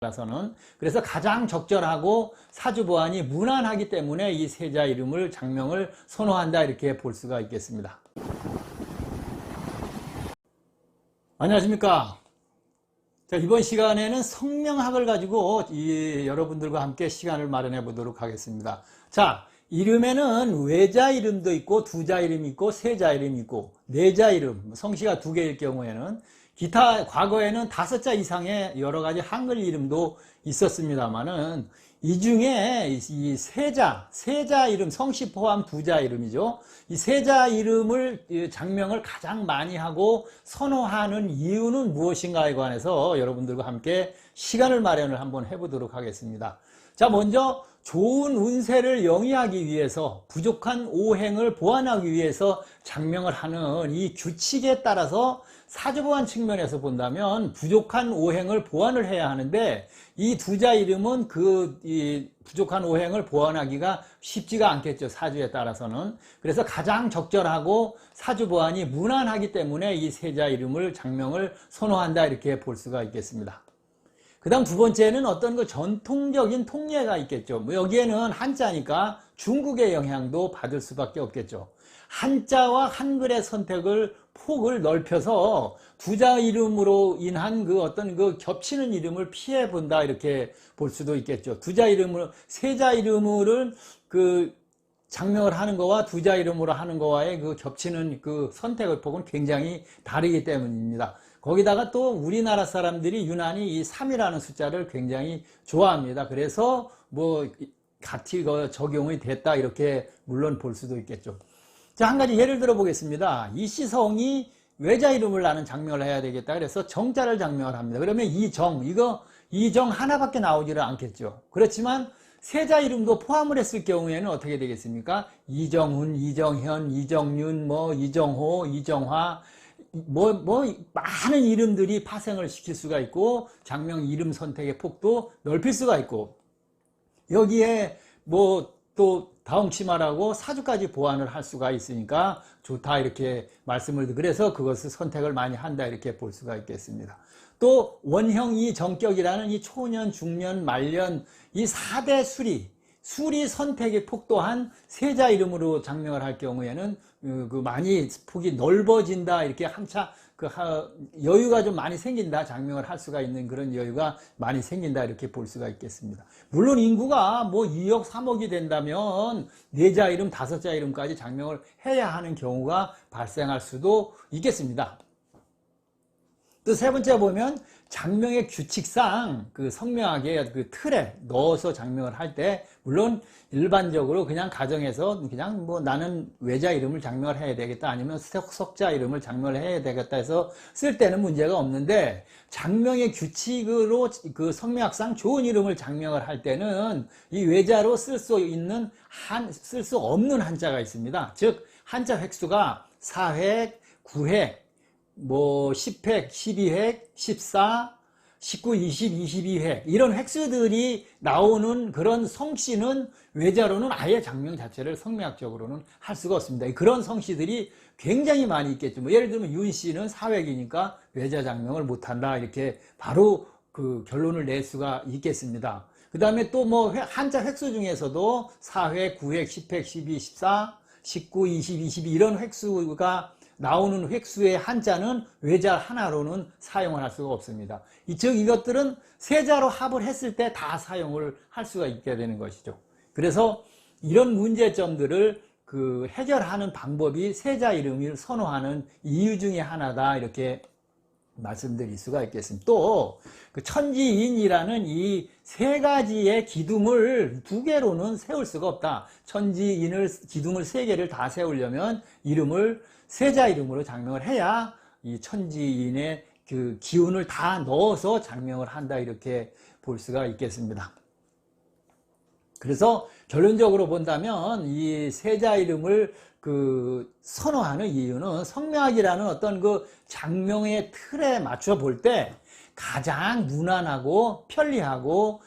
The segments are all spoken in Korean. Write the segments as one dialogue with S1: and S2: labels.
S1: 라서는 그래서 가장 적절하고 사주 보안이 무난하기 때문에 이 세자 이름을 장명을 선호한다 이렇게 볼 수가 있겠습니다. 안녕하십니까. 자, 이번 시간에는 성명학을 가지고 여러분들과 함께 시간을 마련해 보도록 하겠습니다. 자, 이름에는 외자 이름도 있고 두자 이름이 있고 세자 이름이 있고 네자 이름, 성씨가 두 개일 경우에는 기타 과거에는 5자 이상의 여러 가지 한글 이름도 있었습니다만은 이 중에 이 세자 이름, 성씨 포함 두자 이름이죠. 이 세자 이름을 장명을 가장 많이 하고 선호하는 이유는 무엇인가에 관해서 여러분들과 함께 시간을 마련을 한번 해보도록 하겠습니다. 자, 먼저 좋은 운세를 영위하기 위해서 부족한 오행을 보완하기 위해서 장명을 하는 이 규칙에 따라서 사주보완 측면에서 본다면 부족한 오행을 보완을 해야 하는데 이 두자 이름은 이 부족한 오행을 보완하기가 쉽지가 않겠죠. 사주에 따라서는. 그래서 가장 적절하고 사주보완이 무난하기 때문에 이 세자 이름을 장명을 선호한다 이렇게 볼 수가 있겠습니다. 그 다음 두 번째는 어떤 그 전통적인 통례가 있겠죠. 뭐 여기에는 한자니까 중국의 영향도 받을 수밖에 없겠죠. 한자와 한글의 선택을 폭을 넓혀서 두자 이름으로 인한 그 어떤 그 겹치는 이름을 피해 본다 이렇게 볼 수도 있겠죠. 두자 이름으로 세자 이름을 그 장명을 하는 거와 두자 이름으로 하는 거와의 그 겹치는 그 선택의 폭은 굉장히 다르기 때문입니다. 거기다가 또 우리나라 사람들이 유난히 이 3이라는 숫자를 굉장히 좋아합니다. 그래서 뭐 같이 적용이 됐다 이렇게 물론 볼 수도 있겠죠. 자, 한 가지 예를 들어 보겠습니다. 이시성이 외자 이름을 나는 장명을 해야 되겠다. 그래서 정자를 장명을 합니다. 그러면 이정 하나밖에 나오지를 않겠죠. 그렇지만 세자 이름도 포함을 했을 경우에는 어떻게 되겠습니까? 이정훈, 이정현, 이정윤, 이정호, 이정화, 많은 이름들이 파생을 시킬 수가 있고, 장명 이름 선택의 폭도 넓힐 수가 있고, 여기에 또 다홍치마라고 사주까지 보완을 할 수가 있으니까 좋다 이렇게 말씀을 드리고, 그래서 그것을 선택을 많이 한다 이렇게 볼 수가 있겠습니다. 또 원형이 정격이라는 이 초년, 중년, 말년 이 4대 수리 선택의 폭 또한 세자 이름으로 장명을 할 경우에는 많이 폭이 넓어진다 이렇게 여유가 좀 많이 생긴다, 장명을 할 수가 있는 그런 여유가 많이 생긴다 이렇게 볼 수가 있겠습니다. 물론 인구가 2억 3억이 된다면 4자 이름 5자 이름까지 장명을 해야 하는 경우가 발생할 수도 있겠습니다. 또 세 번째 보면 장명의 규칙상 그 성명학의 그 틀에 넣어서 장명을 할 때 물론 일반적으로 그냥 가정에서 그냥 나는 외자 이름을 장명을 해야 되겠다 아니면 석자 이름을 장명을 해야 되겠다 해서 쓸 때는 문제가 없는데 장명의 규칙으로 그 성명학상 좋은 이름을 장명을 할 때는 이 외자로 쓸 수 없는 한자가 있습니다. 즉 한자 획수가 4획, 9획, 10획, 12획, 14, 19, 20, 22획 이런 획수들이 나오는 그런 성씨는 외자로는 아예 장명 자체를 성명학적으로는 할 수가 없습니다. 그런 성씨들이 굉장히 많이 있겠죠. 예를 들면 윤씨는 4획이니까 외자 장명을 못한다 이렇게 바로 그 결론을 낼 수가 있겠습니다. 그 다음에 또 한자 획수 중에서도 4획, 9획, 10획, 12, 14, 19, 20, 22 이런 획수가 나오는 획수의 한자는 외자 하나로는 사용을 할 수가 없습니다. 즉 이것들은 세자로 합을 했을 때 다 사용을 할 수가 있게 되는 것이죠. 그래서 이런 문제점들을 해결하는 방법이 세자 이름을 선호하는 이유 중에 하나다 이렇게 말씀드릴 수가 있겠습니다. 또 천지인이라는 이 세 가지의 기둥을 두 개로는 세울 수가 없다. 기둥을 세 개를 다 세우려면 이름을 세자 이름으로 장명을 해야 이 천지인의 그 기운을 다 넣어서 장명을 한다 이렇게 볼 수가 있겠습니다. 그래서 결론적으로 본다면 이 세자 이름을 선호하는 이유는 성명학이라는 어떤 장명의 틀에 맞춰 볼 때 가장 무난하고 편리하고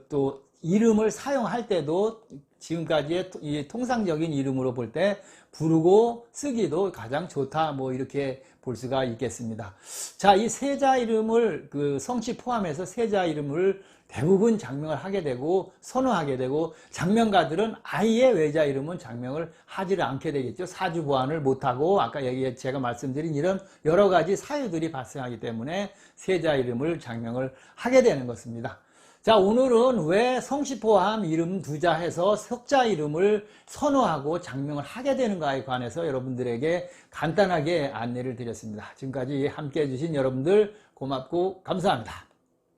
S1: 또 이름을 사용할 때도 지금까지의 이 통상적인 이름으로 볼 때 부르고 쓰기도 가장 좋다 이렇게 볼 수가 있겠습니다. 자, 이 세자 이름을 그 성씨 포함해서 세자 이름을 대부분 장명을 하게 되고 선호하게 되고, 장명가들은 아예 외자 이름은 장명을 하지를 않게 되겠죠. 사주 보완을 못하고 아까 제가 말씀드린 이런 여러 가지 사유들이 발생하기 때문에 세자 이름을 장명을 하게 되는 것입니다. 자, 오늘은 왜 성씨 포함 이름 두자 해서 석자 이름을 선호하고 장명을 하게 되는가에 관해서 여러분들에게 간단하게 안내를 드렸습니다. 지금까지 함께 해주신 여러분들 고맙고 감사합니다.